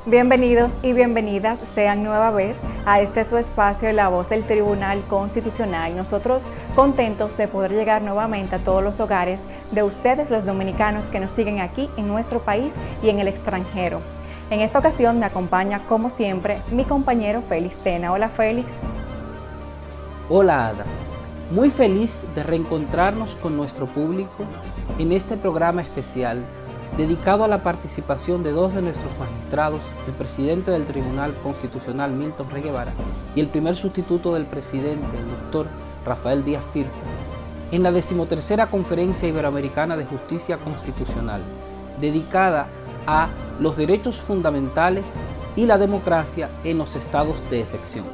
Bienvenidos y bienvenidas sean nueva vez a este su espacio, La Voz del Tribunal Constitucional. Nosotros contentos de poder llegar nuevamente a todos los hogares de ustedes, los dominicanos que nos siguen aquí en nuestro país y en el extranjero. En esta ocasión me acompaña, como siempre, mi compañero Félix Tena. Hola, Félix. Hola, Ada. Muy feliz de reencontrarnos con nuestro público en este programa especial dedicado a la participación de dos de nuestros magistrados, el presidente del Tribunal Constitucional, Milton Rey Guevara, y el primer sustituto del presidente, el doctor Rafael Díaz Firpo, en la 13ª Conferencia Iberoamericana de Justicia Constitucional, dedicada a los derechos fundamentales y la democracia en los estados de excepción.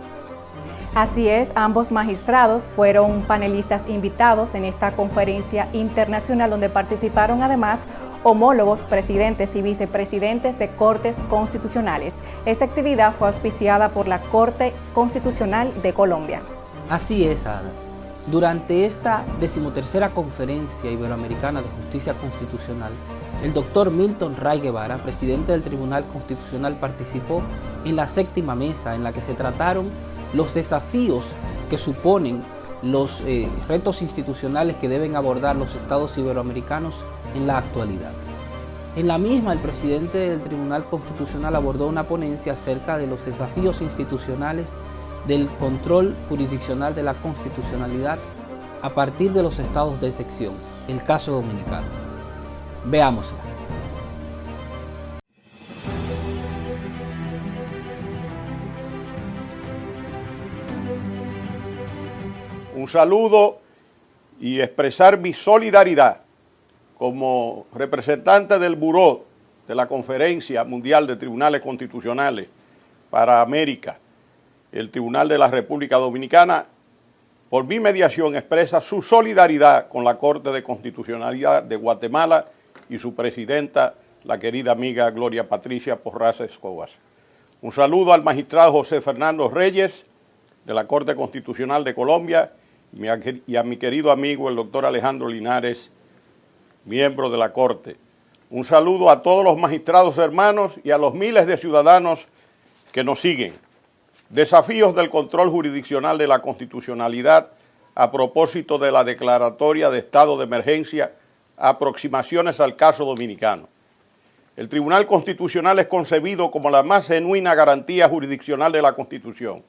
Así es, ambos magistrados fueron panelistas invitados en esta conferencia internacional donde participaron además homólogos, presidentes y vicepresidentes de Cortes Constitucionales. Esta actividad fue auspiciada por la Corte Constitucional de Colombia. Así es, Ada. Durante esta 13ª Conferencia Iberoamericana de Justicia Constitucional, el doctor Milton Rey Guevara, presidente del Tribunal Constitucional, participó en la 7ª mesa en la que se trataron los desafíos que suponen los retos institucionales que deben abordar los estados iberoamericanos en la actualidad. En la misma, el presidente del Tribunal Constitucional abordó una ponencia acerca de los desafíos institucionales del control jurisdiccional de la constitucionalidad a partir de los estados de excepción, el caso dominicano. Veámosla. Un saludo y expresar mi solidaridad como representante del Buró de la Conferencia Mundial de Tribunales Constitucionales para América, el Tribunal de la República Dominicana, por mi mediación expresa su solidaridad con la Corte de Constitucionalidad de Guatemala y su presidenta, la querida amiga Gloria Patricia Porraza Escobas. Un saludo al magistrado José Fernando Reyes de la Corte Constitucional de Colombia y a mi querido amigo el doctor Alejandro Linares, miembro de la Corte. Un saludo a todos los magistrados hermanos y a los miles de ciudadanos que nos siguen. Desafíos del control jurisdiccional de la constitucionalidad a propósito de la declaratoria de estado de emergencia, aproximaciones al caso dominicano. El Tribunal Constitucional es concebido como la más genuina garantía jurisdiccional de la Constitución,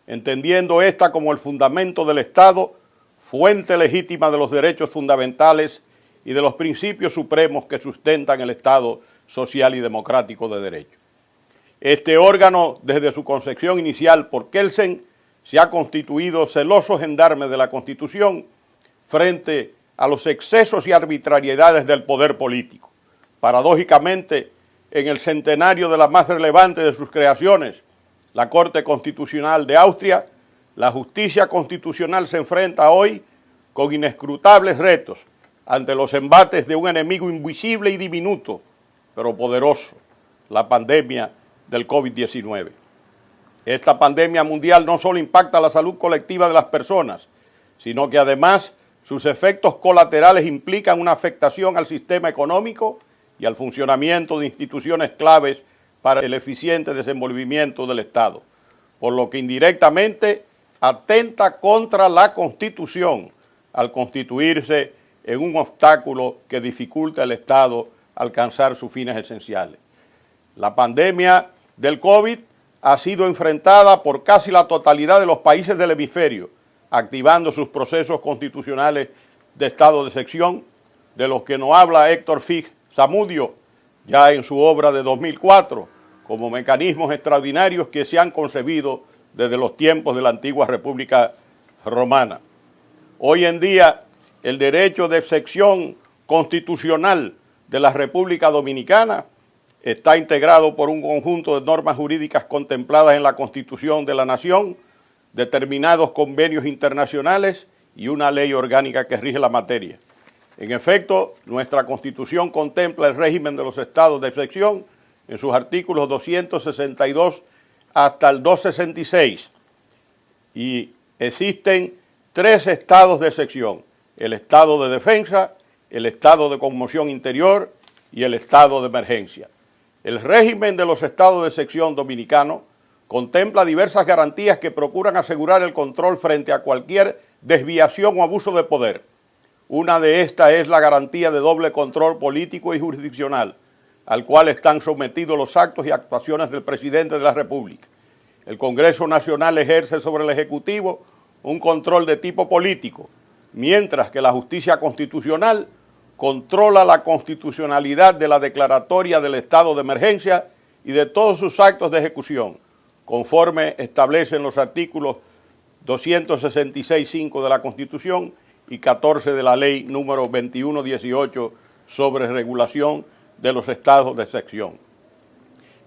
entendiendo esta como el fundamento del Estado, fuente legítima de los derechos fundamentales y de los principios supremos que sustentan el Estado social y democrático de derecho. Este órgano, desde su concepción inicial por Kelsen, se ha constituido celoso gendarme de la Constitución frente a los excesos y arbitrariedades del poder político. Paradójicamente, en el centenario de la más relevante de sus creaciones, la Corte Constitucional de Austria, la justicia constitucional se enfrenta hoy con inescrutables retos ante los embates de un enemigo invisible y diminuto, pero poderoso, la pandemia del COVID-19. Esta pandemia mundial no solo impacta la salud colectiva de las personas, sino que además sus efectos colaterales implican una afectación al sistema económico y al funcionamiento de instituciones claves para el eficiente desenvolvimiento del Estado, por lo que indirectamente atenta contra la Constitución al constituirse en un obstáculo que dificulta al Estado alcanzar sus fines esenciales. La pandemia del COVID ha sido enfrentada por casi la totalidad de los países del hemisferio, activando sus procesos constitucionales de estado de excepción, de los que nos habla Héctor Fix Zamudio, ya en su obra de 2004, como mecanismos extraordinarios que se han concebido desde los tiempos de la antigua República Romana. Hoy en día, el derecho de excepción constitucional de la República Dominicana está integrado por un conjunto de normas jurídicas contempladas en la Constitución de la Nación, determinados convenios internacionales y una ley orgánica que rige la materia. En efecto, nuestra Constitución contempla el régimen de los estados de excepción en sus artículos 262 hasta el 266 y existen 3 estados de excepción: el estado de defensa, el estado de conmoción interior y el estado de emergencia. El régimen de los estados de sección dominicano contempla diversas garantías que procuran asegurar el control frente a cualquier desviación o abuso de poder. Una de estas es la garantía de doble control político y jurisdiccional, al cual están sometidos los actos y actuaciones del presidente de la República. El Congreso Nacional ejerce sobre el Ejecutivo un control de tipo político, mientras que la justicia constitucional controla la constitucionalidad de la declaratoria del estado de emergencia y de todos sus actos de ejecución, conforme establecen los artículos 266.5 de la Constitución y 14 de la Ley número 2118 sobre regulación de los estados de sección.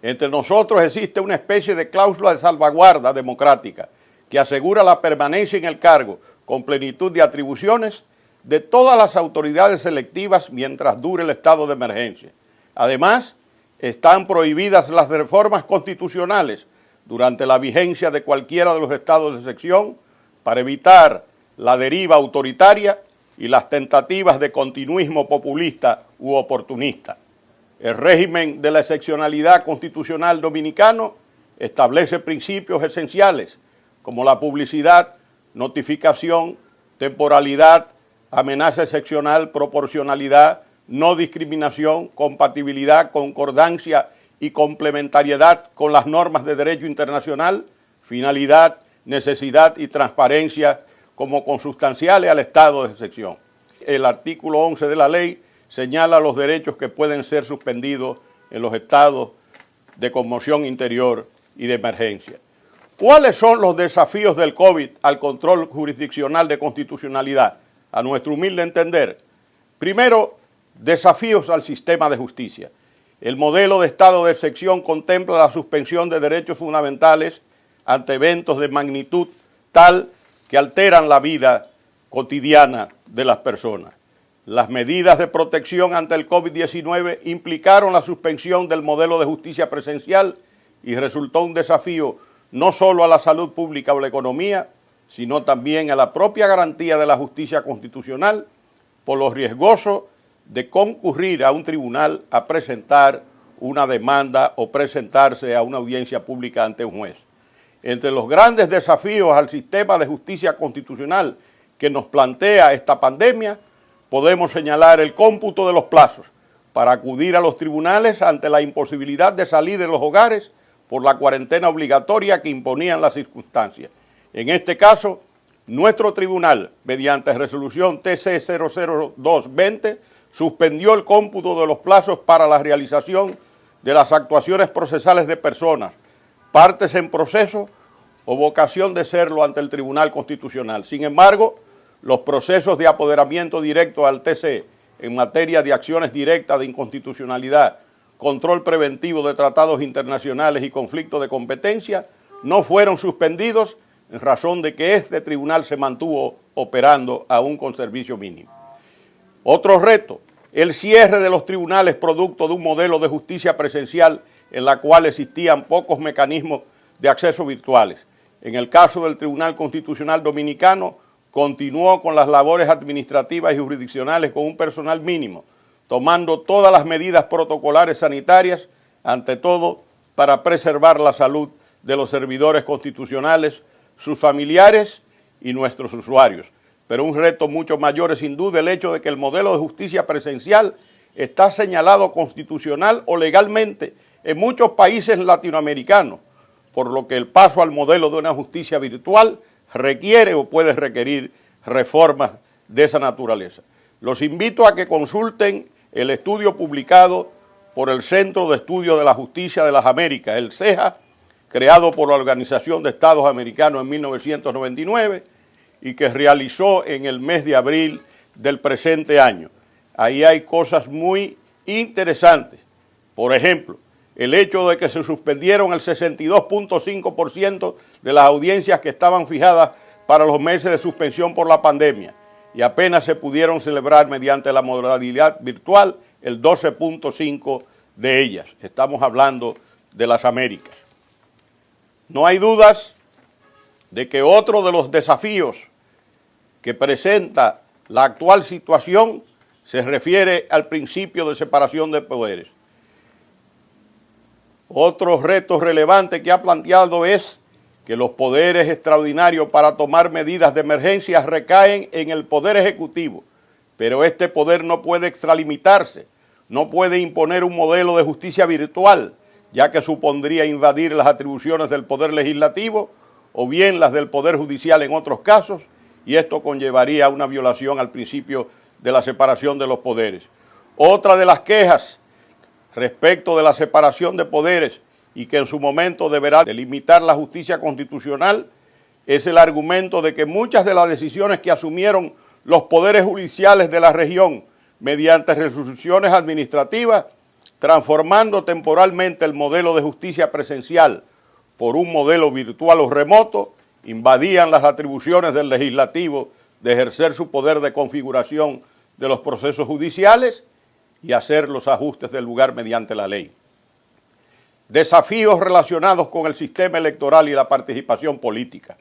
Entre nosotros existe una especie de cláusula de salvaguarda democrática que asegura la permanencia en el cargo con plenitud de atribuciones de todas las autoridades selectivas mientras dure el estado de emergencia. Además, están prohibidas las reformas constitucionales durante la vigencia de cualquiera de los estados de sección para evitar la deriva autoritaria y las tentativas de continuismo populista u oportunista. El régimen de la excepcionalidad constitucional dominicano establece principios esenciales como la publicidad, notificación, temporalidad, amenaza excepcional, proporcionalidad, no discriminación, compatibilidad, concordancia y complementariedad con las normas de derecho internacional, finalidad, necesidad y transparencia como consustanciales al estado de excepción. El artículo 11 de la ley señala los derechos que pueden ser suspendidos en los estados de conmoción interior y de emergencia. ¿Cuáles son los desafíos del COVID al control jurisdiccional de constitucionalidad? A nuestro humilde entender, primero, desafíos al sistema de justicia. El modelo de estado de excepción contempla la suspensión de derechos fundamentales ante eventos de magnitud tal que alteran la vida cotidiana de las personas. Las medidas de protección ante el COVID-19 implicaron la suspensión del modelo de justicia presencial y resultó un desafío no solo a la salud pública o la economía, sino también a la propia garantía de la justicia constitucional por lo riesgoso de concurrir a un tribunal a presentar una demanda o presentarse a una audiencia pública ante un juez. Entre los grandes desafíos al sistema de justicia constitucional que nos plantea esta pandemia, podemos señalar el cómputo de los plazos para acudir a los tribunales ante la imposibilidad de salir de los hogares por la cuarentena obligatoria que imponían las circunstancias. En este caso, nuestro tribunal, mediante resolución TC 00220, suspendió el cómputo de los plazos para la realización de las actuaciones procesales de personas, partes en proceso o vocación de serlo ante el Tribunal Constitucional. Sin embargo, los procesos de apoderamiento directo al TC en materia de acciones directas de inconstitucionalidad, control preventivo de tratados internacionales y conflicto de competencia no fueron suspendidos en razón de que este tribunal se mantuvo operando aún con servicio mínimo. Otro reto, el cierre de los tribunales producto de un modelo de justicia presencial en la cual existían pocos mecanismos de acceso virtuales. En el caso del Tribunal Constitucional Dominicano, continuó con las labores administrativas y jurisdiccionales con un personal mínimo, tomando todas las medidas protocolares sanitarias, ante todo para preservar la salud de los servidores constitucionales, sus familiares y nuestros usuarios. Pero un reto mucho mayor es sin duda el hecho de que el modelo de justicia presencial está señalado constitucional o legalmente en muchos países latinoamericanos, por lo que el paso al modelo de una justicia virtual requiere o puede requerir reformas de esa naturaleza. Los invito a que consulten el estudio publicado por el Centro de Estudios de la Justicia de las Américas, el CEJA, creado por la Organización de Estados Americanos en 1999 y que realizó en el mes de abril del presente año. Ahí hay cosas muy interesantes. Por ejemplo, el hecho de que se suspendieron el 62.5% de las audiencias que estaban fijadas para los meses de suspensión por la pandemia y apenas se pudieron celebrar mediante la modalidad virtual el 12.5% de ellas. Estamos hablando de las Américas. No hay dudas de que otro de los desafíos que presenta la actual situación se refiere al principio de separación de poderes. Otro reto relevante que ha planteado es que los poderes extraordinarios para tomar medidas de emergencia recaen en el Poder Ejecutivo, pero este poder no puede extralimitarse, no puede imponer un modelo de justicia virtual, ya que supondría invadir las atribuciones del Poder Legislativo o bien las del Poder Judicial en otros casos, y esto conllevaría una violación al principio de la separación de los poderes. Otra de las quejas respecto de la separación de poderes y que en su momento deberá delimitar la justicia constitucional es el argumento de que muchas de las decisiones que asumieron los poderes judiciales de la región mediante resoluciones administrativas, transformando temporalmente el modelo de justicia presencial por un modelo virtual o remoto, invadían las atribuciones del legislativo de ejercer su poder de configuración de los procesos judiciales y hacer los ajustes del lugar mediante la ley. Desafíos relacionados con el sistema electoral y la participación política.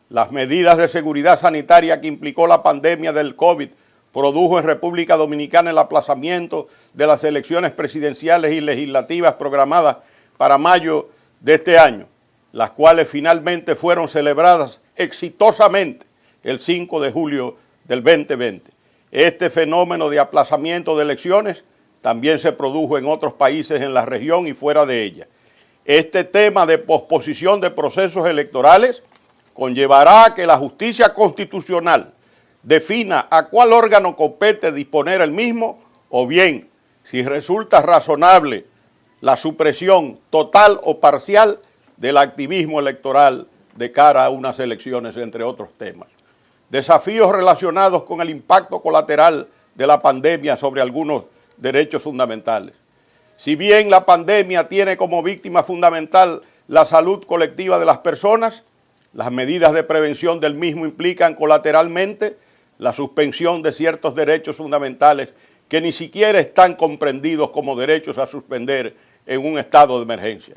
Las medidas de seguridad sanitaria que implicó la pandemia del COVID produjo en República Dominicana el aplazamiento de las elecciones presidenciales y legislativas programadas para mayo de este año, las cuales finalmente fueron celebradas exitosamente el 5 de julio del 2020. Este fenómeno de aplazamiento de elecciones también se produjo en otros países en la región y fuera de ella. Este tema de posposición de procesos electorales conllevará a que la justicia constitucional defina a cuál órgano compete disponer el mismo, o bien, si resulta razonable, la supresión total o parcial del activismo electoral de cara a unas elecciones, entre otros temas. Desafíos relacionados con el impacto colateral de la pandemia sobre algunos derechos fundamentales. Si bien la pandemia tiene como víctima fundamental la salud colectiva de las personas, las medidas de prevención del mismo implican colateralmente la suspensión de ciertos derechos fundamentales que ni siquiera están comprendidos como derechos a suspender en un estado de emergencia.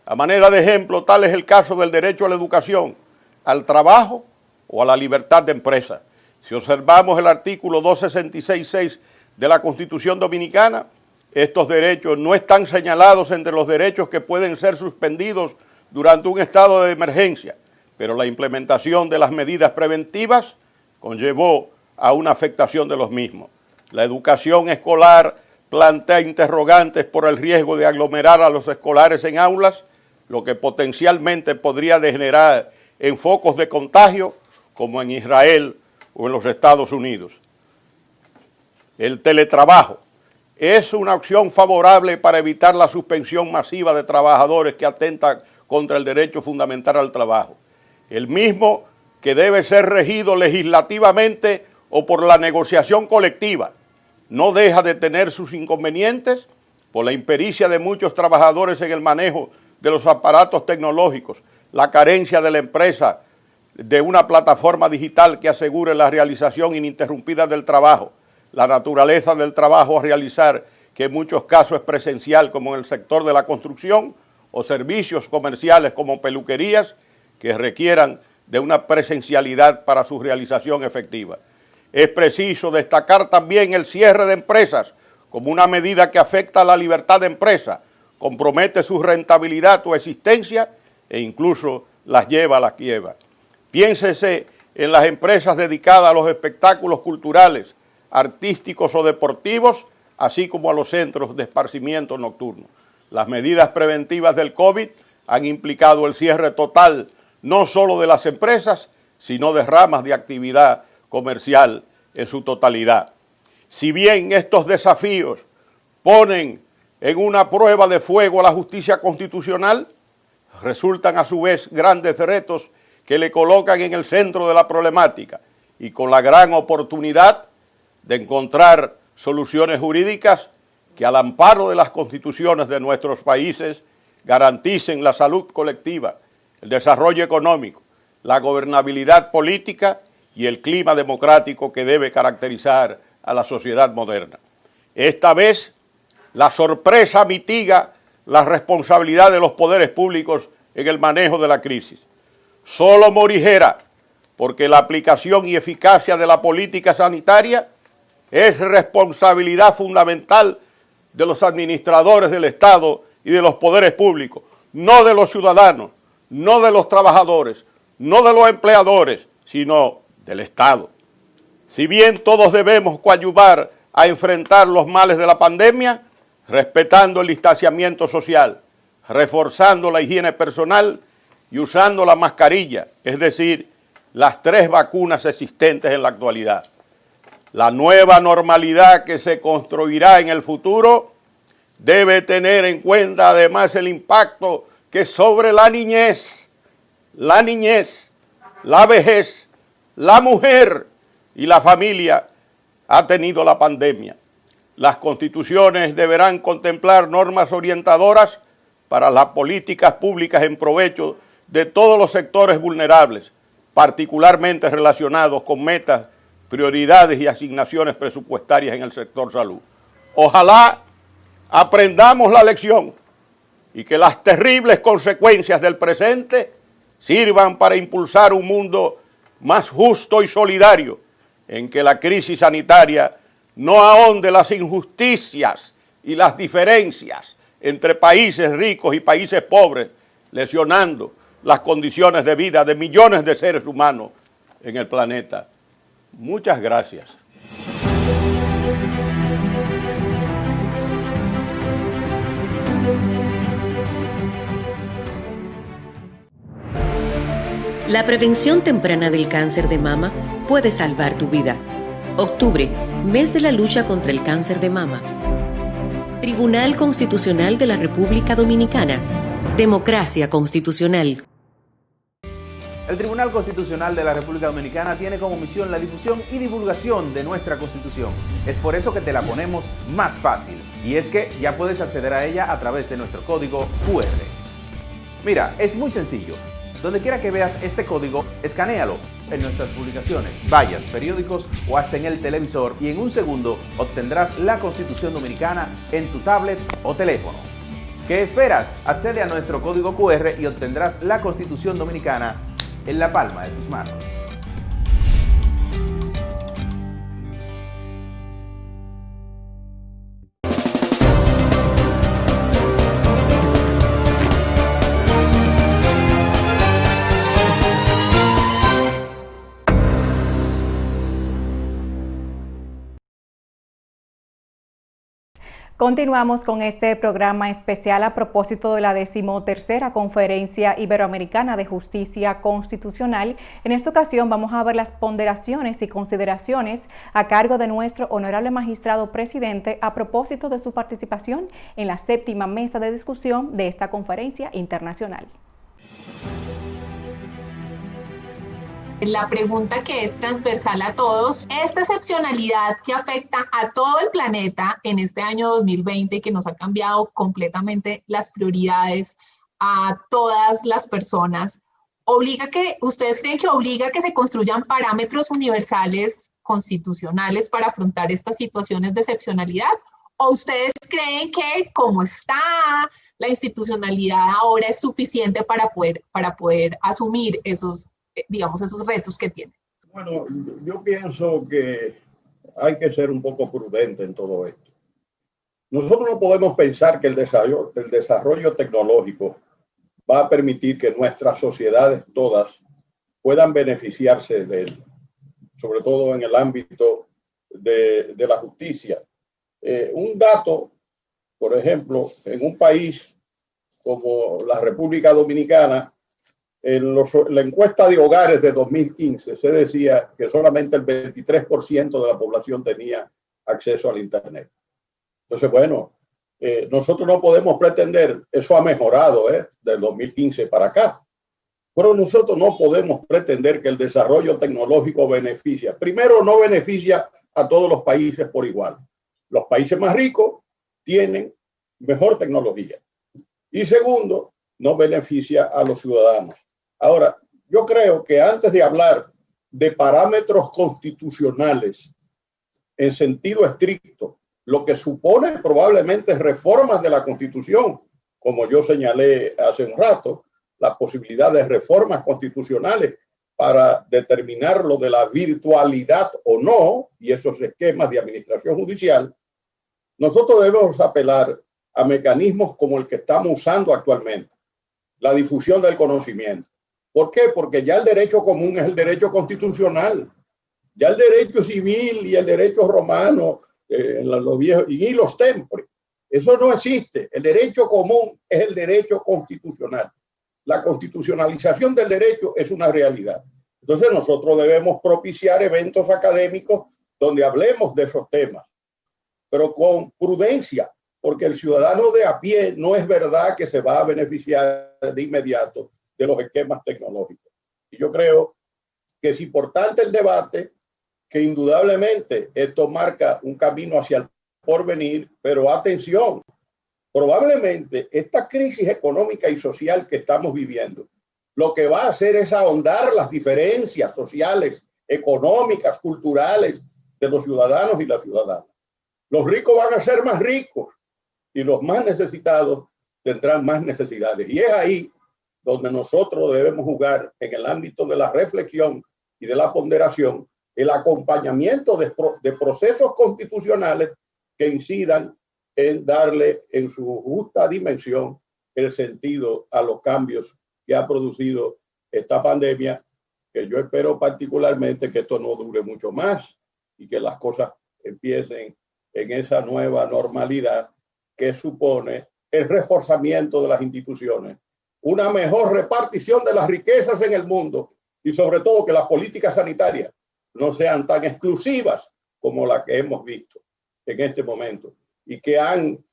A manera de ejemplo, tal es el caso del derecho a la educación, al trabajo o a la libertad de empresa. Si observamos el artículo 266.6 de la Constitución Dominicana, estos derechos no están señalados entre los derechos que pueden ser suspendidos durante un estado de emergencia, pero la implementación de las medidas preventivas conllevó a una afectación de los mismos. La educación escolar plantea interrogantes por el riesgo de aglomerar a los escolares en aulas, lo que potencialmente podría degenerar en focos de contagio como en Israel o en los Estados Unidos. El teletrabajo es una opción favorable para evitar la suspensión masiva de trabajadores que atentan contra el derecho fundamental al trabajo, el mismo que debe ser regido legislativamente o por la negociación colectiva. No deja de tener sus inconvenientes por la impericia de muchos trabajadores en el manejo de los aparatos tecnológicos, la carencia de la empresa de una plataforma digital que asegure la realización ininterrumpida del trabajo, la naturaleza del trabajo a realizar, que en muchos casos es presencial, como en el sector de la construcción, o servicios comerciales como peluquerías, que requieran de una presencialidad para su realización efectiva. Es preciso destacar también el cierre de empresas como una medida que afecta a la libertad de empresa, compromete su rentabilidad o existencia e incluso las lleva a la quiebra. Piénsese en las empresas dedicadas a los espectáculos culturales, artísticos o deportivos, así como a los centros de esparcimiento nocturno. Las medidas preventivas del COVID han implicado el cierre total no solo de las empresas, sino de ramas de actividad comercial en su totalidad. Si bien estos desafíos ponen en una prueba de fuego a la justicia constitucional, resultan a su vez grandes retos que le colocan en el centro de la problemática y con la gran oportunidad de encontrar soluciones jurídicas que al amparo de las constituciones de nuestros países garanticen la salud colectiva, el desarrollo económico, la gobernabilidad política y el clima democrático que debe caracterizar a la sociedad moderna. Esta vez, la sorpresa mitiga la responsabilidad de los poderes públicos en el manejo de la crisis. Solo morigera, porque la aplicación y eficacia de la política sanitaria es responsabilidad fundamental de los administradores del Estado y de los poderes públicos, no de los ciudadanos, no de los trabajadores, no de los empleadores, sino del Estado. Si bien todos debemos coadyuvar a enfrentar los males de la pandemia, respetando el distanciamiento social, reforzando la higiene personal y usando la mascarilla, es decir, las 3 vacunas existentes en la actualidad. La nueva normalidad que se construirá en el futuro debe tener en cuenta además el impacto que sobre la niñez, la vejez, la mujer y la familia ha tenido la pandemia. Las constituciones deberán contemplar normas orientadoras para las políticas públicas en provecho de todos los sectores vulnerables, particularmente relacionados con metas, prioridades y asignaciones presupuestarias en el sector salud. Ojalá aprendamos la lección y que las terribles consecuencias del presente sirvan para impulsar un mundo más justo y solidario, en que la crisis sanitaria no ahonde las injusticias y las diferencias entre países ricos y países pobres, lesionando las condiciones de vida de millones de seres humanos en el planeta. Muchas gracias. La prevención temprana del cáncer de mama puede salvar tu vida. Octubre, mes de la lucha contra el cáncer de mama. Tribunal Constitucional de la República Dominicana. Democracia constitucional. El Tribunal Constitucional de la República Dominicana tiene como misión la difusión y divulgación de nuestra Constitución. Es por eso que te la ponemos más fácil. Y es que ya puedes acceder a ella a través de nuestro código QR. Mira, es muy sencillo. Donde quiera que veas este código, escanéalo en nuestras publicaciones, vallas, periódicos o hasta en el televisor y en un segundo obtendrás la Constitución Dominicana en tu tablet o teléfono. ¿Qué esperas? Accede a nuestro código QR y obtendrás la Constitución Dominicana en la palma de tus manos. Continuamos con este programa especial a propósito de la 13ª Conferencia Iberoamericana de Justicia Constitucional. En esta ocasión vamos a ver las ponderaciones y consideraciones a cargo de nuestro honorable magistrado presidente a propósito de su participación en la 7ª mesa de discusión de esta conferencia internacional. La pregunta que es transversal a todos, esta excepcionalidad que afecta a todo el planeta en este año 2020, que nos ha cambiado completamente las prioridades a todas las personas, ¿ustedes creen que obliga a que se construyan parámetros universales constitucionales para afrontar estas situaciones de excepcionalidad? ¿O ustedes creen que como está la institucionalidad ahora es suficiente para poder asumir esos retos que tiene? Bueno, yo pienso que hay que ser un poco prudente en todo esto. Nosotros no podemos pensar que el desarrollo tecnológico va a permitir que nuestras sociedades todas puedan beneficiarse de él, sobre todo en el ámbito de la justicia. Un dato, por ejemplo, en un país como la República Dominicana, en la encuesta de hogares de 2015 se decía que solamente el 23% de la población tenía acceso al Internet. Entonces, bueno, nosotros no podemos pretender, eso ha mejorado del 2015 para acá, pero nosotros no podemos pretender que el desarrollo tecnológico beneficia. Primero, no beneficia a todos los países por igual. Los países más ricos tienen mejor tecnología. Y segundo, no beneficia a los ciudadanos. Ahora, yo creo que antes de hablar de parámetros constitucionales en sentido estricto, lo que supone probablemente reformas de la Constitución, como yo señalé hace un rato, la posibilidad de reformas constitucionales para determinar lo de la virtualidad o no, y esos esquemas de administración judicial, nosotros debemos apelar a mecanismos como el que estamos usando actualmente, la difusión del conocimiento. ¿Por qué? Porque ya el derecho común es el derecho constitucional. Ya el derecho civil y el derecho romano, los viejos, y los tempores, eso no existe. El derecho común es el derecho constitucional. La constitucionalización del derecho es una realidad. Entonces nosotros debemos propiciar eventos académicos donde hablemos de esos temas, pero con prudencia, porque el ciudadano de a pie no es verdad que se va a beneficiar de inmediato de los esquemas tecnológicos. Y yo creo que es importante el debate, que indudablemente esto marca un camino hacia el porvenir, pero atención, probablemente esta crisis económica y social que estamos viviendo, lo que va a hacer es ahondar las diferencias sociales, económicas, culturales de los ciudadanos y las ciudadanas. Los ricos van a ser más ricos y los más necesitados tendrán más necesidades. Y es ahí donde nosotros debemos jugar, en el ámbito de la reflexión y de la ponderación, el acompañamiento de procesos constitucionales que incidan en darle en su justa dimensión el sentido a los cambios que ha producido esta pandemia, que yo espero particularmente que esto no dure mucho más y que las cosas empiecen en esa nueva normalidad que supone el reforzamiento de las instituciones, una mejor repartición de las riquezas en el mundo y sobre todo que las políticas sanitarias no sean tan exclusivas como la que hemos visto en este momento y que han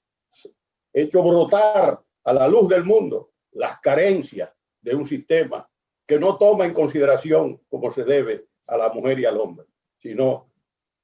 hecho brotar a la luz del mundo las carencias de un sistema que no toma en consideración como se debe a la mujer y al hombre, sino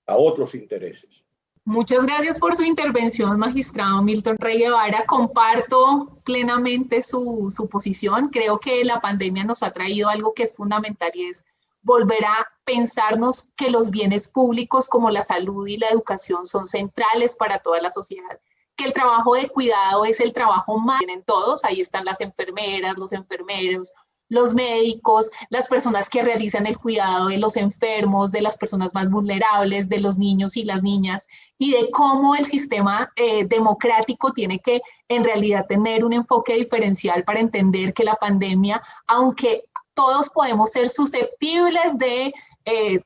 a otros intereses. Muchas gracias por su intervención, magistrado Milton Rey Guevara. Comparto plenamente su posición. Creo que la pandemia nos ha traído algo que es fundamental y es volver a pensarnos que los bienes públicos como la salud y la educación son centrales para toda la sociedad, que el trabajo de cuidado es el trabajo más en todos. Ahí están las enfermeras, los enfermeros, los médicos, las personas que realizan el cuidado de los enfermos, de las personas más vulnerables, de los niños y las niñas, y de cómo el sistema democrático tiene que en realidad tener un enfoque diferencial para entender que la pandemia, aunque todos podemos ser susceptibles de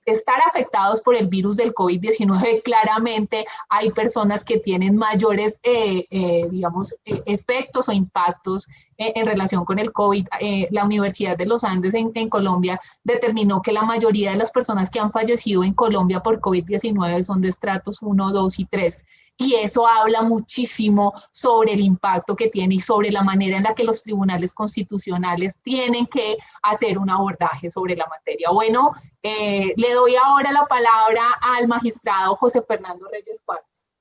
estar afectados por el virus del COVID-19, claramente hay personas que tienen mayores, efectos o impactos en relación con el COVID. La Universidad de los Andes en Colombia determinó que la mayoría de las personas que han fallecido en Colombia por COVID-19 son de estratos 1, 2 y 3. Y eso habla muchísimo sobre el impacto que tiene y sobre la manera en la que los tribunales constitucionales tienen que hacer un abordaje sobre la materia. Bueno, le doy ahora la palabra al magistrado José Fernando Reyes Cuartas.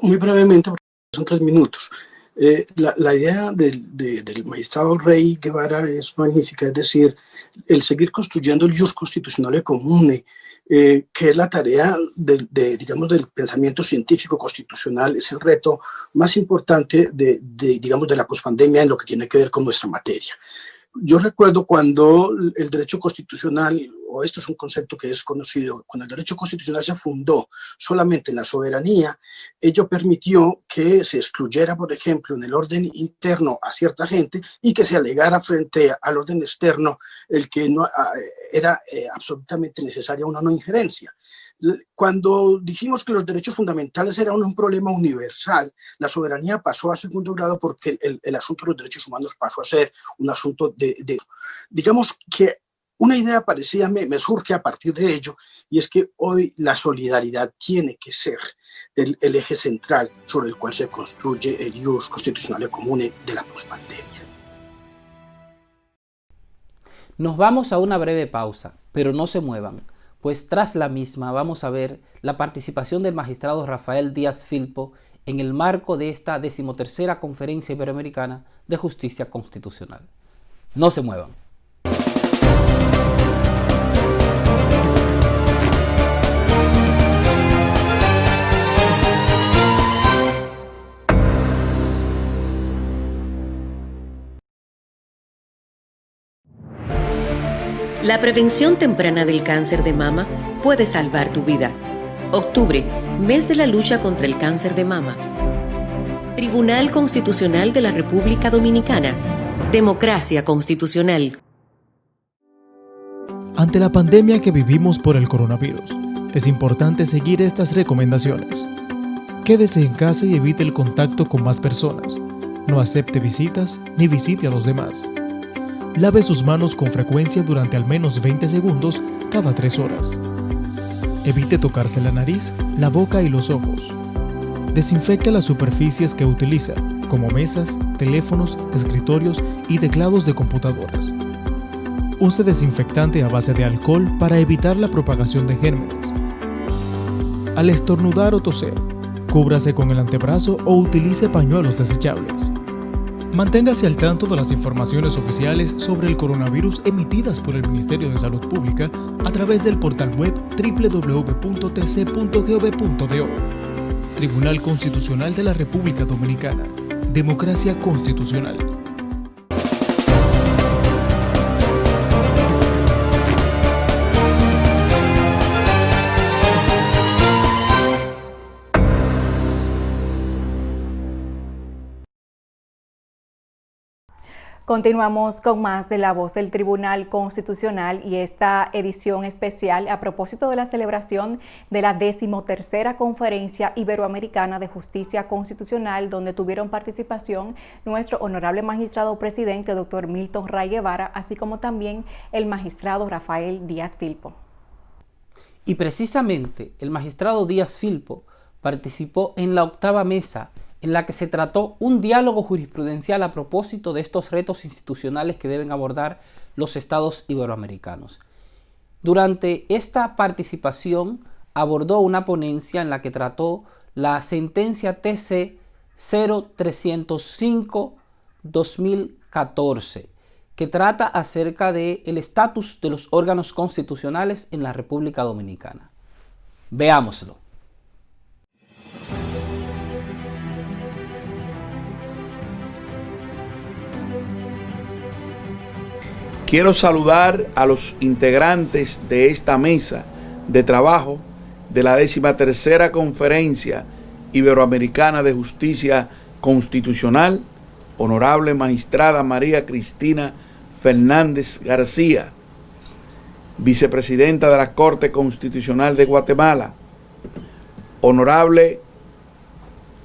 Muy brevemente, porque son 3 minutos. La idea del magistrado Rey Guevara es magnífica, es decir, el seguir construyendo el jus constitucionale comune, que es la tarea del pensamiento científico constitucional, es el reto más importante de la pospandemia en lo que tiene que ver con nuestra materia. Yo recuerdo cuando el derecho constitucional, o esto es un concepto que es conocido, cuando el derecho constitucional se fundó solamente en la soberanía, ello permitió que se excluyera, por ejemplo, en el orden interno a cierta gente y que se alegara frente al orden externo el que no era absolutamente necesaria una no injerencia. Cuando dijimos que los derechos fundamentales eran un problema universal, la soberanía pasó a segundo grado porque el asunto de los derechos humanos pasó a ser un asunto digamos que una idea parecida me surge a partir de ello, y es que hoy la solidaridad tiene que ser el eje central sobre el cual se construye el jus constitucionale comune de la pospandemia. Nos vamos a una breve pausa, pero no se muevan, pues tras la misma vamos a ver la participación del magistrado Rafael Díaz Filpo en el marco de esta 13ª Conferencia Iberoamericana de Justicia Constitucional. No se muevan. La prevención temprana del cáncer de mama puede salvar tu vida. Octubre, mes de la lucha contra el cáncer de mama. Tribunal Constitucional de la República Dominicana. Democracia constitucional. Ante la pandemia que vivimos por el coronavirus, es importante seguir estas recomendaciones. Quédese en casa y evite el contacto con más personas. No acepte visitas ni visite a los demás. Lave sus manos con frecuencia durante al menos 20 segundos cada 3 horas. Evite tocarse la nariz, la boca y los ojos. Desinfecte las superficies que utiliza, como mesas, teléfonos, escritorios y teclados de computadoras. Use desinfectante a base de alcohol para evitar la propagación de gérmenes. Al estornudar o toser, cúbrase con el antebrazo o utilice pañuelos desechables. Manténgase al tanto de las informaciones oficiales sobre el coronavirus emitidas por el Ministerio de Salud Pública a través del portal web www.tc.gov.do. Tribunal Constitucional de la República Dominicana. Democracia constitucional. Continuamos con más de La Voz del Tribunal Constitucional y esta edición especial a propósito de la celebración de la 13ª Conferencia Iberoamericana de Justicia Constitucional, donde tuvieron participación nuestro honorable magistrado presidente, doctor Milton Ray Guevara, así como también el magistrado Rafael Díaz Filpo. Y precisamente el magistrado Díaz Filpo participó en la 8ª mesa en la que se trató un diálogo jurisprudencial a propósito de estos retos institucionales que deben abordar los estados iberoamericanos. Durante esta participación abordó una ponencia en la que trató la sentencia TC 0305-2014, que trata acerca del estatus de los órganos constitucionales en la República Dominicana. Veámoslo. Quiero saludar a los integrantes de esta mesa de trabajo de la 13ª Conferencia Iberoamericana de Justicia Constitucional, honorable magistrada María Cristina Fernández García, vicepresidenta de la Corte Constitucional de Guatemala, honorable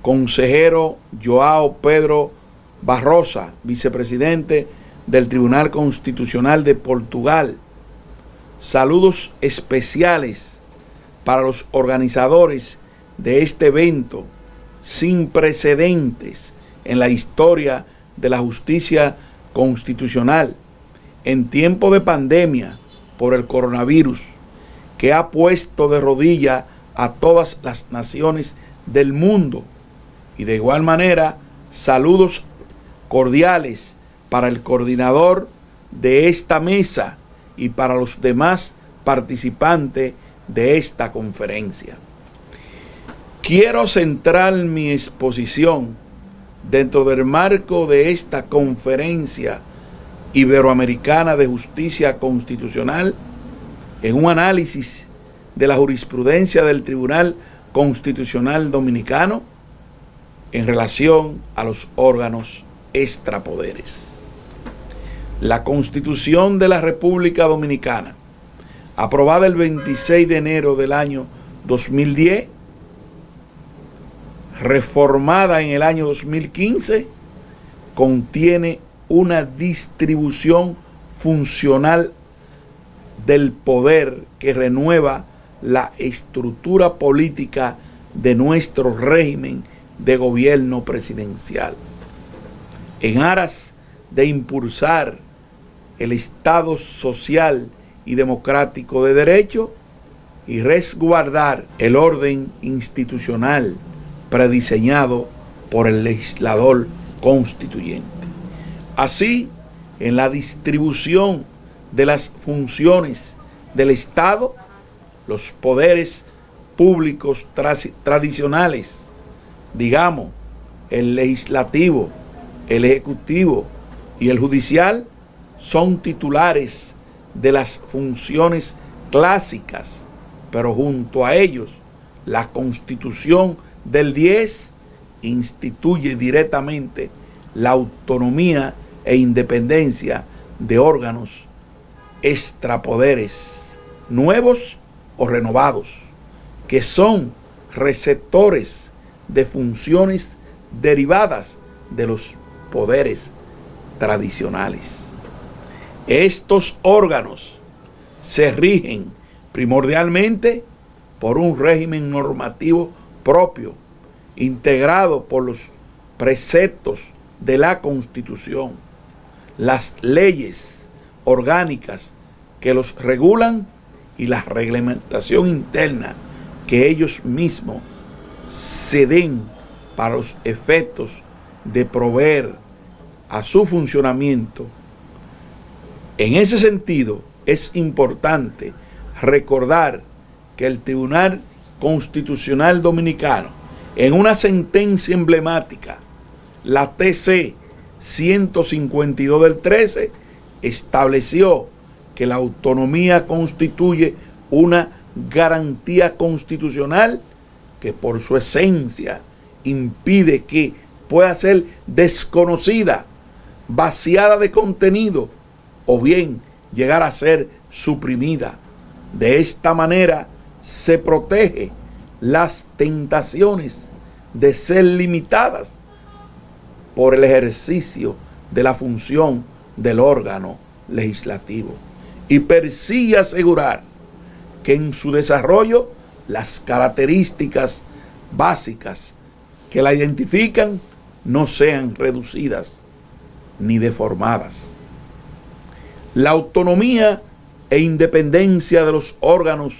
consejero Joao Pedro Barrosa, vicepresidente del Tribunal Constitucional de Portugal. Saludos especiales para los organizadores de este evento sin precedentes en la historia de la justicia constitucional en tiempo de pandemia por el coronavirus, que ha puesto de rodilla a todas las naciones del mundo. Y de igual manera, saludos cordiales para el coordinador de esta mesa y para los demás participantes de esta conferencia. Quiero centrar mi exposición dentro del marco de esta Conferencia Iberoamericana de Justicia Constitucional en un análisis de la jurisprudencia del Tribunal Constitucional Dominicano en relación a los órganos extrapoderes. La Constitución de la República Dominicana, aprobada el 26 de enero del año 2010, reformada en el año 2015, contiene una distribución funcional del poder que renueva la estructura política de nuestro régimen de gobierno presidencial, en aras de impulsar el Estado social y democrático de derecho y resguardar el orden institucional prediseñado por el legislador constituyente. Así, en la distribución de las funciones del Estado, los poderes públicos tradicionales, digamos, el legislativo, el ejecutivo y el judicial, son titulares de las funciones clásicas, pero junto a ellos la Constitución del 10 instituye directamente la autonomía e independencia de órganos extrapoderes nuevos o renovados, que son receptores de funciones derivadas de los poderes tradicionales. Estos órganos se rigen primordialmente por un régimen normativo propio, integrado por los preceptos de la Constitución, las leyes orgánicas que los regulan y la reglamentación interna que ellos mismos se den para los efectos de proveer a su funcionamiento. En ese sentido, es importante recordar que el Tribunal Constitucional Dominicano, en una sentencia emblemática, la TC 152 del 13, estableció que la autonomía constituye una garantía constitucional que por su esencia impide que pueda ser desconocida, vaciada de contenido o bien llegar a ser suprimida. De esta manera se protege las tentaciones de ser limitadas por el ejercicio de la función del órgano legislativo y persigue asegurar que en su desarrollo las características básicas que la identifican no sean reducidas ni deformadas. La autonomía e independencia de los órganos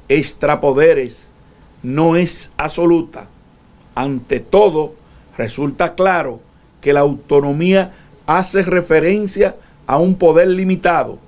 extrapoderes no es absoluta. Ante todo, resulta claro que la autonomía hace referencia a un poder limitado.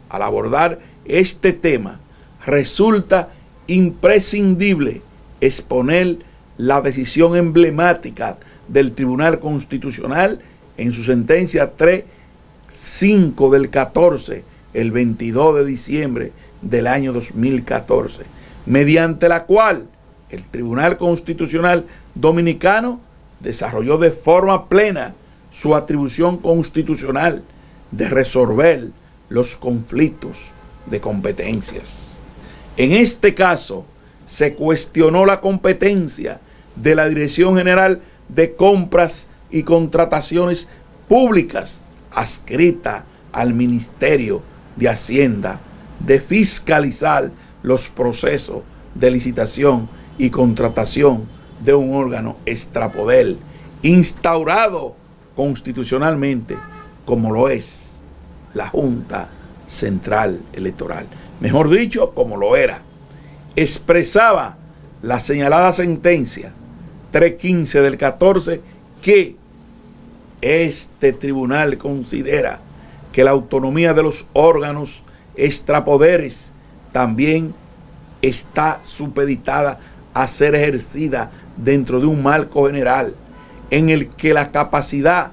Al abordar este tema, resulta imprescindible exponer la decisión emblemática del Tribunal Constitucional en su sentencia 3-5 del 14, el 22 de diciembre del año 2014, mediante la cual el Tribunal Constitucional Dominicano desarrolló de forma plena su atribución constitucional de resolver los conflictos de competencias. En este caso, se cuestionó la competencia de la Dirección General de Compras y Contrataciones Públicas, adscrita al Ministerio de Hacienda, de fiscalizar los procesos de licitación y contratación de un órgano extrapoder instaurado constitucionalmente, como lo es la Junta Central Electoral. Mejor dicho, como lo era. Expresaba la señalada sentencia 315 del 14 que este tribunal considera que la autonomía de los órganos extrapoderes también está supeditada a ser ejercida dentro de un marco general en el que la capacidad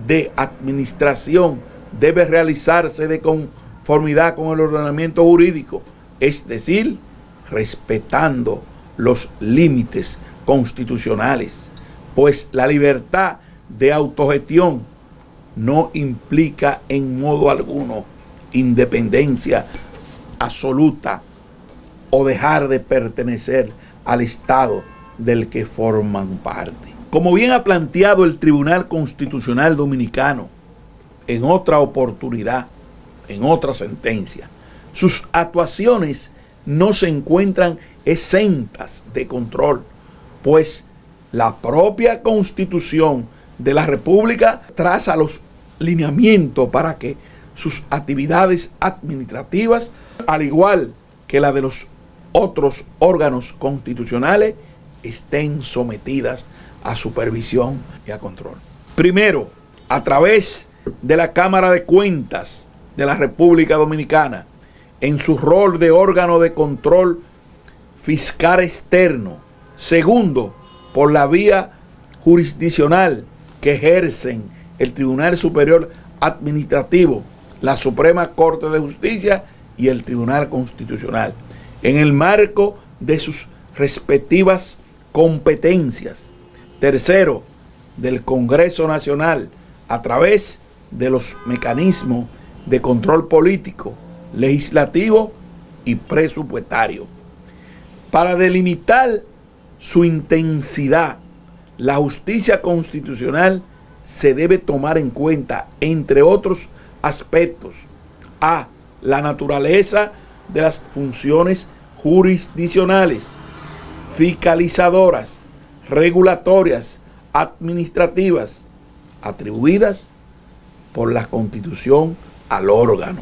de administración debe realizarse de conformidad con el ordenamiento jurídico, es decir, respetando los límites constitucionales, pues la libertad de autogestión no implica en modo alguno independencia absoluta o dejar de pertenecer al Estado del que forman parte. Como bien ha planteado el Tribunal Constitucional Dominicano en otra oportunidad, en otra sentencia, sus actuaciones no se encuentran exentas de control, pues la propia Constitución de la República traza los lineamientos para que sus actividades administrativas, al igual que la de los otros órganos constitucionales, estén sometidas a supervisión y a control. Primero, a través de la Cámara de Cuentas de la República Dominicana, en su rol de órgano de control fiscal externo. Segundo, por la vía jurisdiccional que ejercen el Tribunal Superior Administrativo, la Suprema Corte de Justicia y el Tribunal Constitucional, en el marco de sus respectivas competencias. Tercero, del Congreso Nacional a través de los mecanismos de control político, legislativo y presupuestario. Para delimitar su intensidad, la justicia constitucional se debe tomar en cuenta, entre otros aspectos, a la naturaleza de las funciones jurisdiccionales, fiscalizadoras, regulatorias, administrativas, atribuidas por la Constitución al órgano.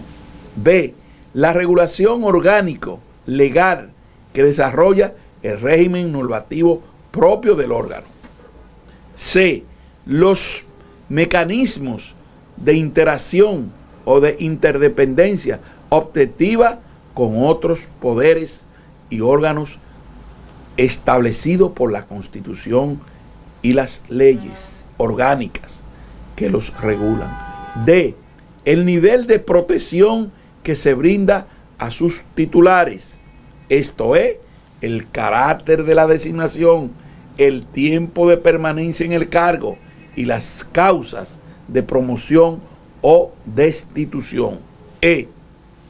B. La regulación orgánico legal que desarrolla el régimen normativo propio del órgano. C. Los mecanismos de interacción o de interdependencia objetiva con otros poderes y órganos establecidos por la Constitución y las leyes orgánicas que los regulan. D. El nivel de protección que se brinda a sus titulares, esto es, el carácter de la designación, el tiempo de permanencia en el cargo y las causas de promoción o destitución. E.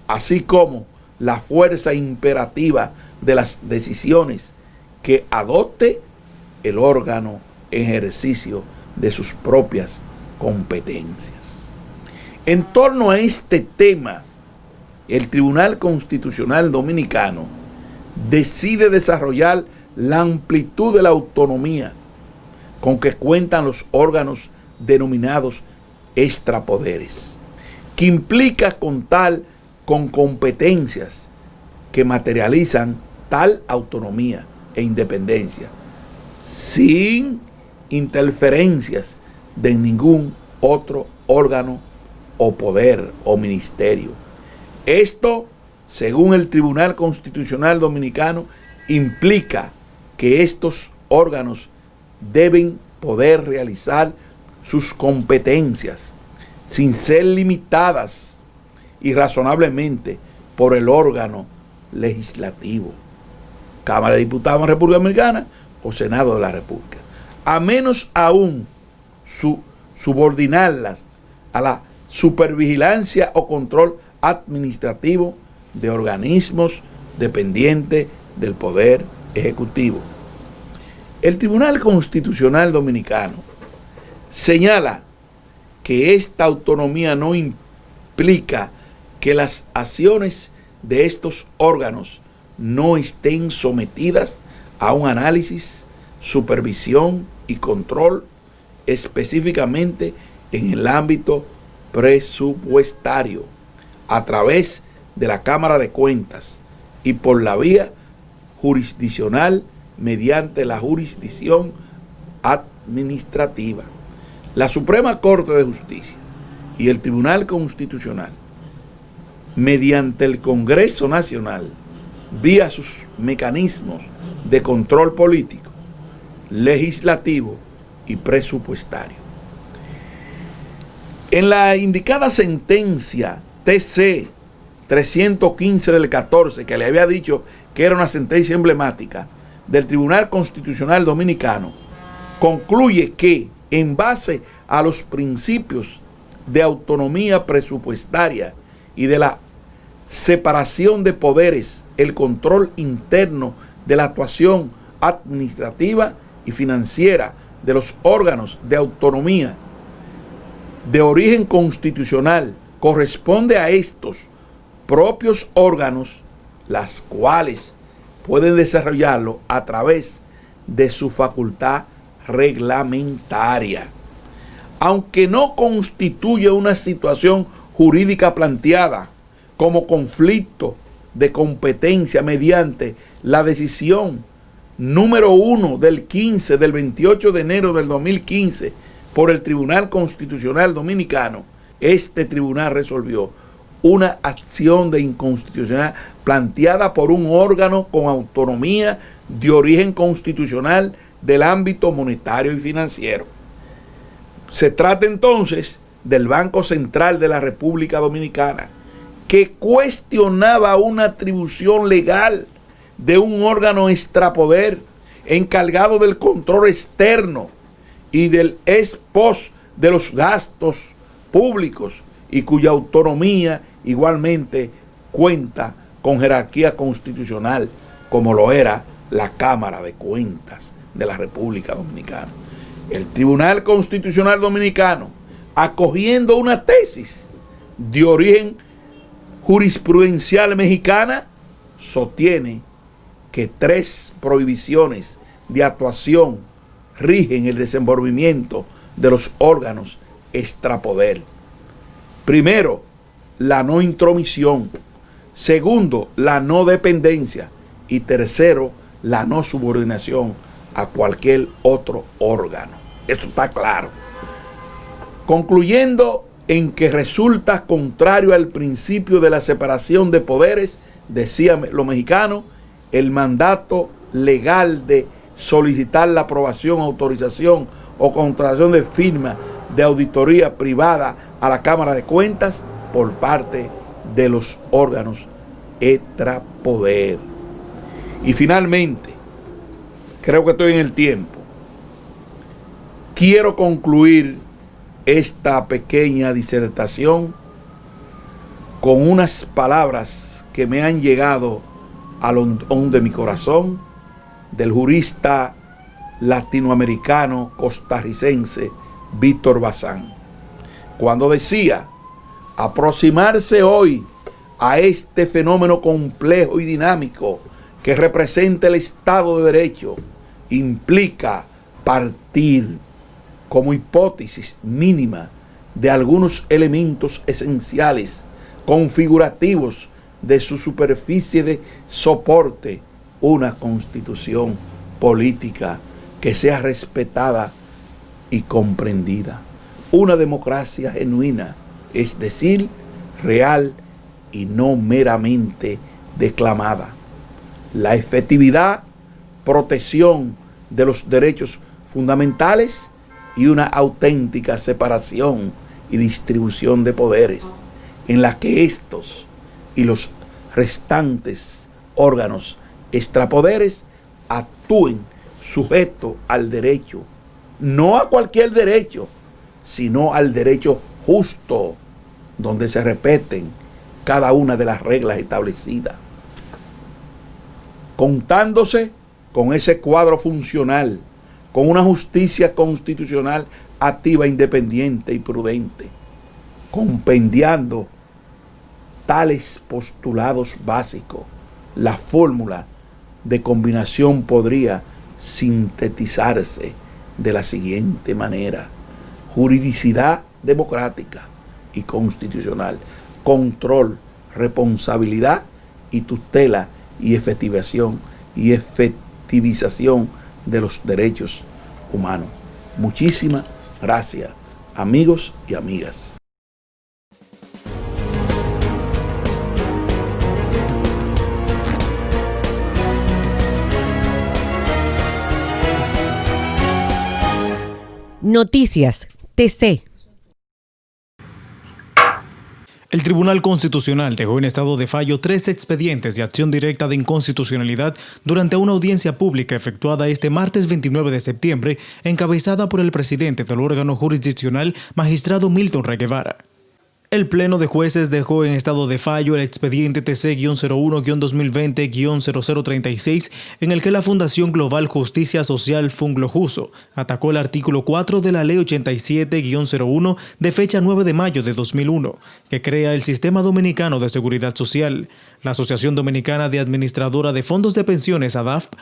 Así como la fuerza imperativa de las decisiones que adopte el órgano en ejercicio de sus propias competencias. En torno a este tema, el Tribunal Constitucional Dominicano decide desarrollar la amplitud de la autonomía con que cuentan los órganos denominados extrapoderes, que implica contar con competencias que materializan tal autonomía e independencia sin interferencias de ningún otro órgano o poder o ministerio. Esto, según el Tribunal Constitucional Dominicano, implica que estos órganos deben poder realizar sus competencias sin ser limitadas irrazonablemente por el órgano legislativo, Cámara de Diputados de la República Dominicana o Senado de la República, a menos aún subordinarlas a la supervigilancia o control administrativo de organismos dependientes del Poder Ejecutivo. El Tribunal Constitucional Dominicano señala que esta autonomía no implica que las acciones de estos órganos no estén sometidas a un análisis, supervisión y control específicamente en el ámbito presupuestario a través de la Cámara de Cuentas y por la vía jurisdiccional mediante la jurisdicción administrativa. La Suprema Corte de Justicia y el Tribunal Constitucional, mediante el Congreso Nacional, vía sus mecanismos de control político, legislativo y presupuestario. En la indicada sentencia TC 315 del 14, que le había dicho que era una sentencia emblemática del Tribunal Constitucional Dominicano, concluye que, en base a los principios de autonomía presupuestaria y de la separación de poderes, el control interno de la actuación administrativa y financiera de los órganos de autonomía de origen constitucional corresponde a estos propios órganos, las cuales pueden desarrollarlo a través de su facultad reglamentaria. Aunque no constituye una situación jurídica planteada como conflicto de competencia mediante la decisión número 1 del 28 de enero del 2015 por el Tribunal Constitucional Dominicano, este tribunal resolvió una acción de inconstitucionalidad planteada por un órgano con autonomía de origen constitucional del ámbito monetario y financiero. Se trata entonces del Banco Central de la República Dominicana, que cuestionaba una atribución legal de un órgano extrapoder encargado del control externo y del ex post de los gastos públicos y cuya autonomía igualmente cuenta con jerarquía constitucional como lo era la Cámara de Cuentas de la República Dominicana. El Tribunal Constitucional Dominicano, acogiendo una tesis de origen jurisprudencial mexicana, sostiene que 3 prohibiciones de actuación rigen el desenvolvimiento de los órganos extrapoder. Primero, la no intromisión. Segundo, la no dependencia. Y tercero, la no subordinación a cualquier otro órgano. Eso está claro. Concluyendo en que resulta contrario al principio de la separación de poderes, decían los mexicanos, el mandato legal de solicitar la aprobación, autorización o contratación de firma de auditoría privada a la Cámara de Cuentas por parte de los órganos extrapoder. Y finalmente, creo que estoy en el tiempo, quiero concluir esta pequeña disertación con unas palabras que me han llegado al hondón de mi corazón del jurista latinoamericano costarricense Víctor Bazán, cuando decía: aproximarse hoy a este fenómeno complejo y dinámico que representa el Estado de Derecho implica partir como hipótesis mínima de algunos elementos esenciales configurativos de su superficie de soporte, una constitución política que sea respetada y comprendida, una democracia genuina, es decir, real y no meramente declamada, la efectividad, protección de los derechos fundamentales y una auténtica separación y distribución de poderes en la que estos y los restantes órganos extrapoderes actúen sujeto al derecho, no a cualquier derecho, sino al derecho justo, donde se respeten cada una de las reglas establecidas, contándose con ese cuadro funcional, con una justicia constitucional activa, independiente y prudente, compendiando tales postulados básicos. La fórmula de combinación podría sintetizarse de la siguiente manera: juridicidad democrática y constitucional, control, responsabilidad y tutela y efectivización de los derechos humanos. Muchísimas gracias, amigos y amigas. Noticias TC. El Tribunal Constitucional dejó en estado de fallo 3 expedientes de acción directa de inconstitucionalidad durante una audiencia pública efectuada este martes 29 de septiembre, encabezada por el presidente del órgano jurisdiccional, magistrado Milton Ray Guevara. El Pleno de Jueces dejó en estado de fallo el expediente TC-01-2020-0036, en el que la Fundación Global Justicia Social Funglojuso atacó el artículo 4 de la Ley 87-01 de fecha 9 de mayo de 2001, que crea el Sistema Dominicano de Seguridad Social. La Asociación Dominicana de Administradora de Fondos de Pensiones, ADAFP,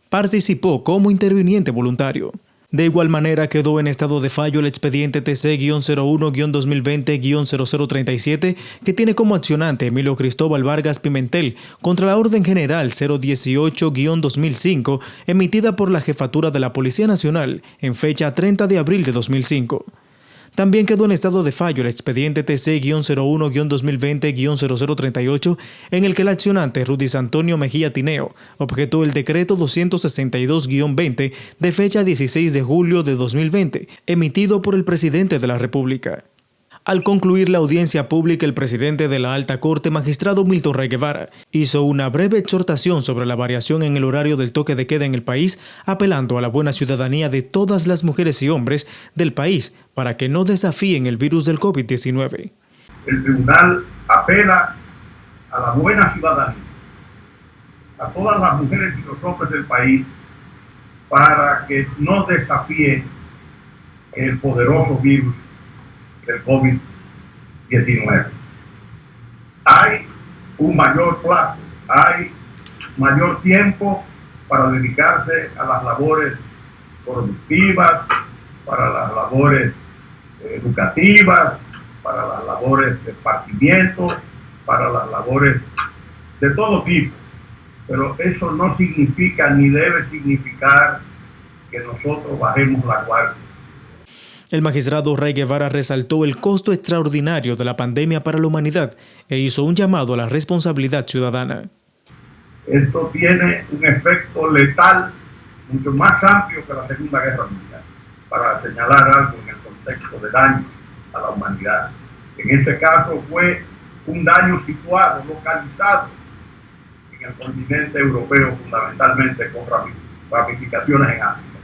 participó como interviniente voluntario. De igual manera, quedó en estado de fallo el expediente TC-01-2020-0037, que tiene como accionante Emilio Cristóbal Vargas Pimentel, contra la Orden General 018-2005, emitida por la Jefatura de la Policía Nacional en fecha 30 de abril de 2005. También quedó en estado de fallo el expediente TC-01-2020-0038, en el que el accionante Rudis Antonio Mejía Tineo objetó el decreto 262-20 de fecha 16 de julio de 2020, emitido por el presidente de la República. Al concluir la audiencia pública, el presidente de la Alta Corte, magistrado Milton Ray Guevara, hizo una breve exhortación sobre la variación en el horario del toque de queda en el país, apelando a la buena ciudadanía de todas las mujeres y hombres del país para que no desafíen el virus del COVID-19. El tribunal apela a la buena ciudadanía, a todas las mujeres y los hombres del país, para que no desafíen el poderoso virus del COVID-19. Hay un mayor plazo, hay mayor tiempo para dedicarse a las labores productivas, para las labores educativas, para las labores de esparcimiento, para las labores de todo tipo. Pero eso no significa ni debe significar que nosotros bajemos la guardia. El magistrado Ray Guevara resaltó el costo extraordinario de la pandemia para la humanidad e hizo un llamado a la responsabilidad ciudadana. Esto tiene un efecto letal mucho más amplio que la Segunda Guerra Mundial, para señalar algo en el contexto de daños a la humanidad. En este caso fue un daño situado, localizado en el continente europeo, fundamentalmente con ramificaciones en África.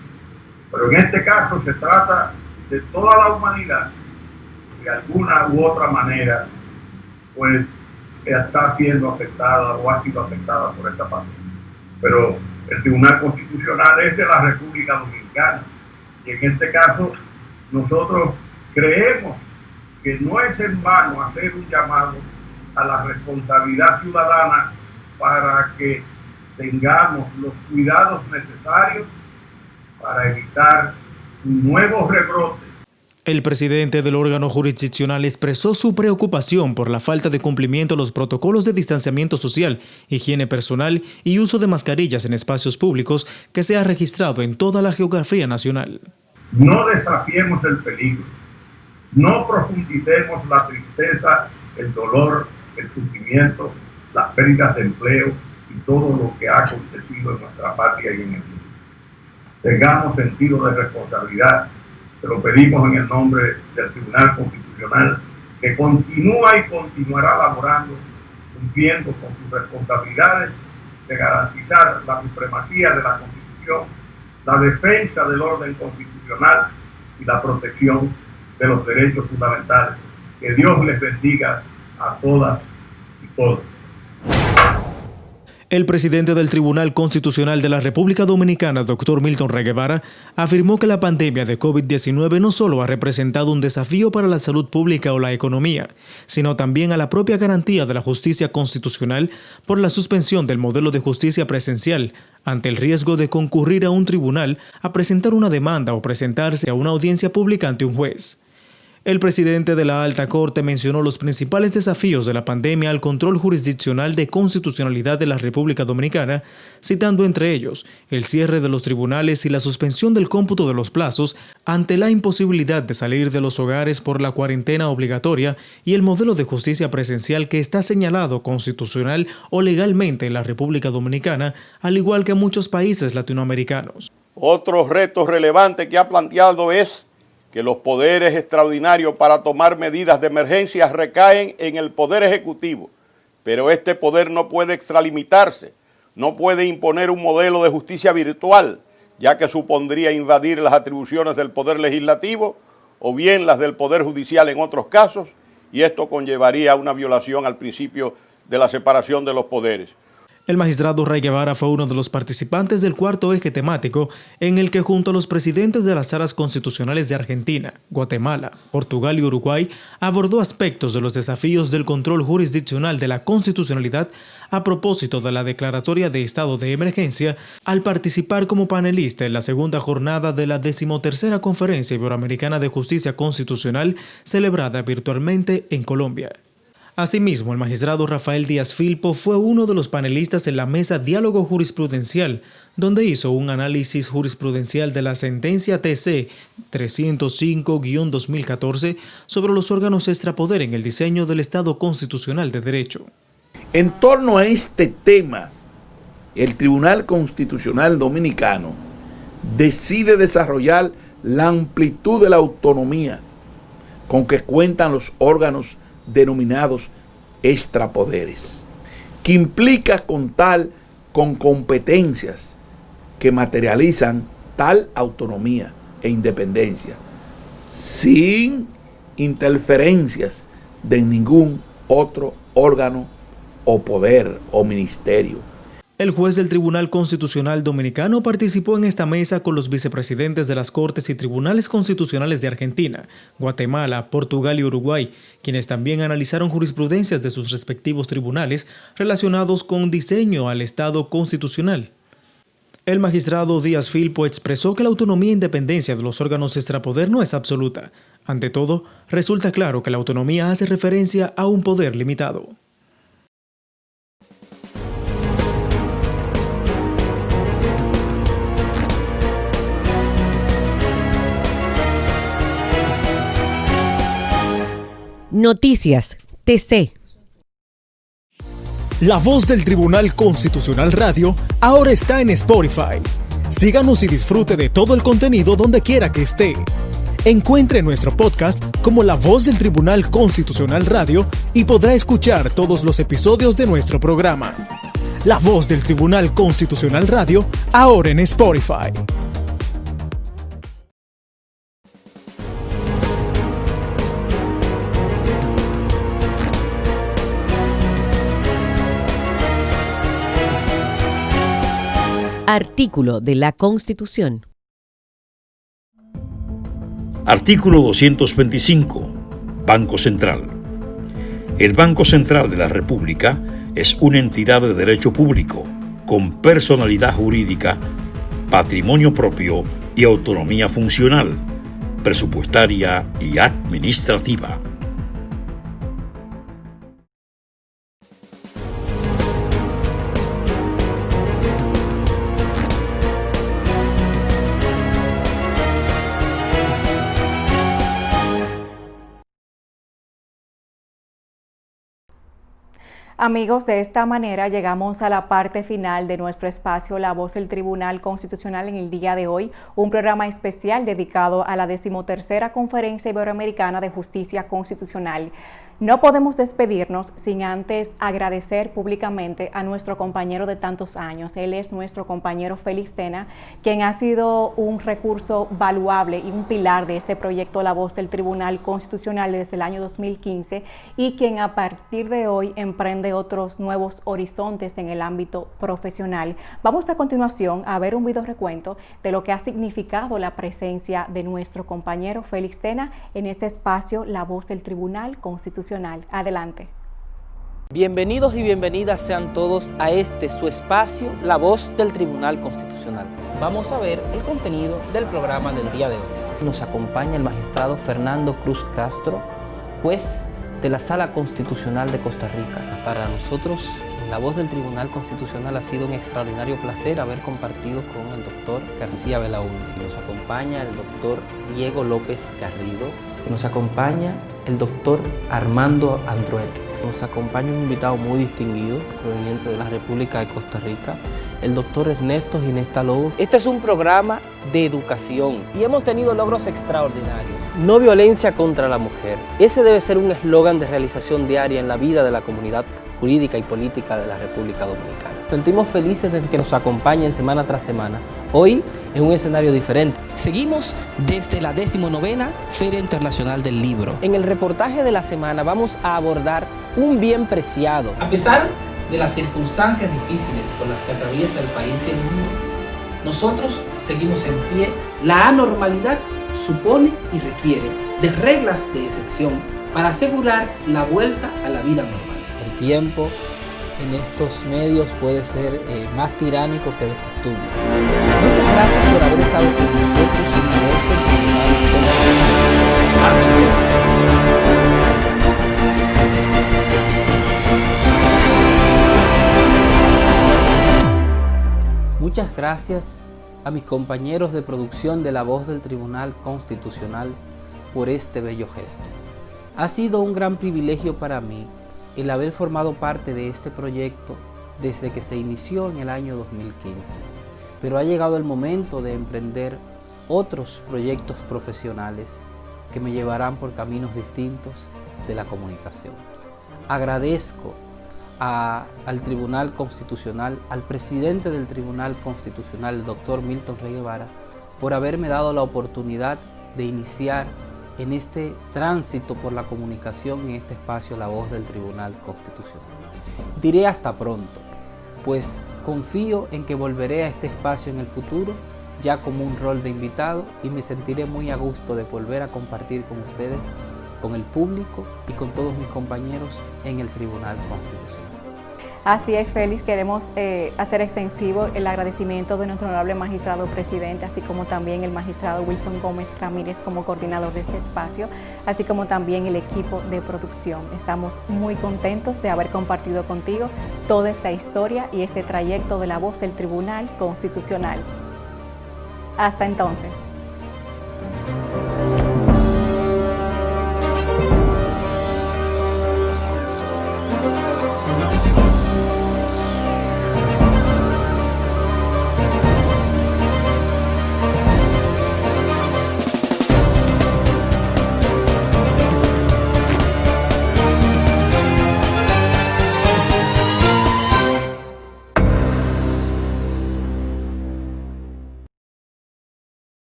Pero en este caso se trata de toda la humanidad, de alguna u otra manera, pues está siendo afectada o ha sido afectada por esta pandemia. Pero el Tribunal Constitucional es de la República Dominicana y en este caso nosotros creemos que no es en vano hacer un llamado a la responsabilidad ciudadana para que tengamos los cuidados necesarios para evitar un nuevo rebrote. El presidente del órgano jurisdiccional expresó su preocupación por la falta de cumplimiento de los protocolos de distanciamiento social, higiene personal y uso de mascarillas en espacios públicos que se ha registrado en toda la geografía nacional. No desafiemos el peligro, no profundicemos la tristeza, el dolor, el sufrimiento, las pérdidas de empleo y todo lo que ha acontecido en nuestra patria y en el mundo. Tengamos sentido de responsabilidad. Se lo pedimos en el nombre del Tribunal Constitucional, que continúa y continuará laborando, cumpliendo con sus responsabilidades de garantizar la supremacía de la Constitución, la defensa del orden constitucional y la protección de los derechos fundamentales. Que Dios les bendiga a todas y todos. El presidente del Tribunal Constitucional de la República Dominicana, Dr. Milton Ray Guevara, afirmó que la pandemia de COVID-19 no solo ha representado un desafío para la salud pública o la economía, sino también a la propia garantía de la justicia constitucional por la suspensión del modelo de justicia presencial, ante el riesgo de concurrir a un tribunal a presentar una demanda o presentarse a una audiencia pública ante un juez. El presidente de la Alta Corte mencionó los principales desafíos de la pandemia al control jurisdiccional de constitucionalidad de la República Dominicana, citando entre ellos el cierre de los tribunales y la suspensión del cómputo de los plazos ante la imposibilidad de salir de los hogares por la cuarentena obligatoria y el modelo de justicia presencial que está señalado constitucional o legalmente en la República Dominicana, al igual que en muchos países latinoamericanos. Otro reto relevante que ha planteado es que los poderes extraordinarios para tomar medidas de emergencia recaen en el Poder Ejecutivo, pero este poder no puede extralimitarse, no puede imponer un modelo de justicia virtual, ya que supondría invadir las atribuciones del Poder Legislativo o bien las del Poder Judicial en otros casos, y esto conllevaría una violación al principio de la separación de los poderes. El magistrado Ray Guevara fue uno de los participantes del cuarto eje temático en el que junto a los presidentes de las salas constitucionales de Argentina, Guatemala, Portugal y Uruguay abordó aspectos de los desafíos del control jurisdiccional de la constitucionalidad a propósito de la declaratoria de estado de emergencia al participar como panelista en la segunda jornada de la 13ª Conferencia Iberoamericana de Justicia Constitucional celebrada virtualmente en Colombia. Asimismo, el magistrado Rafael Díaz Filpo fue uno de los panelistas en la mesa Diálogo Jurisprudencial, donde hizo un análisis jurisprudencial de la sentencia TC 305-2014 sobre los órganos extrapoder en el diseño del Estado Constitucional de Derecho. En torno a este tema, el Tribunal Constitucional Dominicano decide desarrollar la amplitud de la autonomía con que cuentan los órganos denominados extrapoderes, que implica contar con competencias que materializan tal autonomía e independencia, sin interferencias de ningún otro órgano o poder o ministerio. El juez del Tribunal Constitucional Dominicano participó en esta mesa con los vicepresidentes de las Cortes y Tribunales Constitucionales de Argentina, Guatemala, Portugal y Uruguay, quienes también analizaron jurisprudencias de sus respectivos tribunales relacionados con diseño al Estado constitucional. El magistrado Díaz Filpo expresó que la autonomía e independencia de los órganos extrapoder no es absoluta. Ante todo, resulta claro que la autonomía hace referencia a un poder limitado. Noticias TC. La Voz del Tribunal Constitucional Radio ahora está en Spotify. Síganos y disfrute de todo el contenido donde quiera que esté. Encuentre nuestro podcast como La Voz del Tribunal Constitucional Radio y podrá escuchar todos los episodios de nuestro programa. La Voz del Tribunal Constitucional Radio ahora en Spotify. Artículo de la Constitución. Artículo 225. Banco Central. El Banco Central de la República es una entidad de derecho público, con personalidad jurídica, patrimonio propio y autonomía funcional, presupuestaria y administrativa. Amigos, de esta manera llegamos a la parte final de nuestro espacio La Voz del Tribunal Constitucional en el día de hoy, un programa especial dedicado a la 13ª Conferencia Iberoamericana de Justicia Constitucional. No podemos despedirnos sin antes agradecer públicamente a nuestro compañero de tantos años. Él es nuestro compañero Félix Tena, quien ha sido un recurso valuable y un pilar de este proyecto La Voz del Tribunal Constitucional desde el año 2015 y quien a partir de hoy emprende otros nuevos horizontes en el ámbito profesional. Vamos a continuación a ver un video recuento de lo que ha significado la presencia de nuestro compañero Félix Tena en este espacio La Voz del Tribunal Constitucional. Adelante. Bienvenidos y bienvenidas sean todos a este su espacio, La Voz del Tribunal Constitucional. Vamos a ver el contenido del programa del día de hoy. Nos acompaña el magistrado Fernando Cruz Castro, juez de la Sala Constitucional de Costa Rica. Para nosotros, La Voz del Tribunal Constitucional ha sido un extraordinario placer haber compartido con el doctor García Belaúnde. Y nos acompaña el doctor Diego López Garrido. Y nos acompaña el doctor Armando Andruetti. Nos acompaña un invitado muy distinguido, proveniente de la República de Costa Rica, el doctor Ernesto Ginesta Lobo. Este es un programa de educación y hemos tenido logros extraordinarios. No violencia contra la mujer. Ese debe ser un eslogan de realización diaria en la vida de la comunidad jurídica y política de la República Dominicana. Nos sentimos felices de que nos acompañen semana tras semana, hoy en un escenario diferente. Seguimos desde la 19ª Feria Internacional del Libro. En el reportaje de la semana vamos a abordar un bien preciado. A pesar de las circunstancias difíciles por las que atraviesa el país y el mundo, nosotros seguimos en pie. La anormalidad supone y requiere de reglas de excepción para asegurar la vuelta a la vida normal. El tiempo en estos medios puede ser más tiránico que de costumbre. Muchas gracias por haber estado con nosotros en este Muchas gracias a mis compañeros de producción de La Voz del Tribunal Constitucional por este bello gesto. Ha sido un gran privilegio para mí el haber formado parte de este proyecto desde que se inició en el año 2015. Pero ha llegado el momento de emprender otros proyectos profesionales que me llevarán por caminos distintos de la comunicación. Agradezco al Tribunal Constitucional, al presidente del Tribunal Constitucional, el doctor Milton Rey Guevara, por haberme dado la oportunidad de iniciar en este tránsito por la comunicación en este espacio La Voz del Tribunal Constitucional. Diré hasta pronto, pues confío en que volveré a este espacio en el futuro, ya como un rol de invitado, y me sentiré muy a gusto de volver a compartir con ustedes, con el público y con todos mis compañeros en el Tribunal Constitucional. Así es, Félix, queremos hacer extensivo el agradecimiento de nuestro honorable magistrado presidente, así como también el magistrado Wilson Gómez Ramírez como coordinador de este espacio, así como también el equipo de producción. Estamos muy contentos de haber compartido contigo toda esta historia y este trayecto de La Voz del Tribunal Constitucional. Hasta entonces.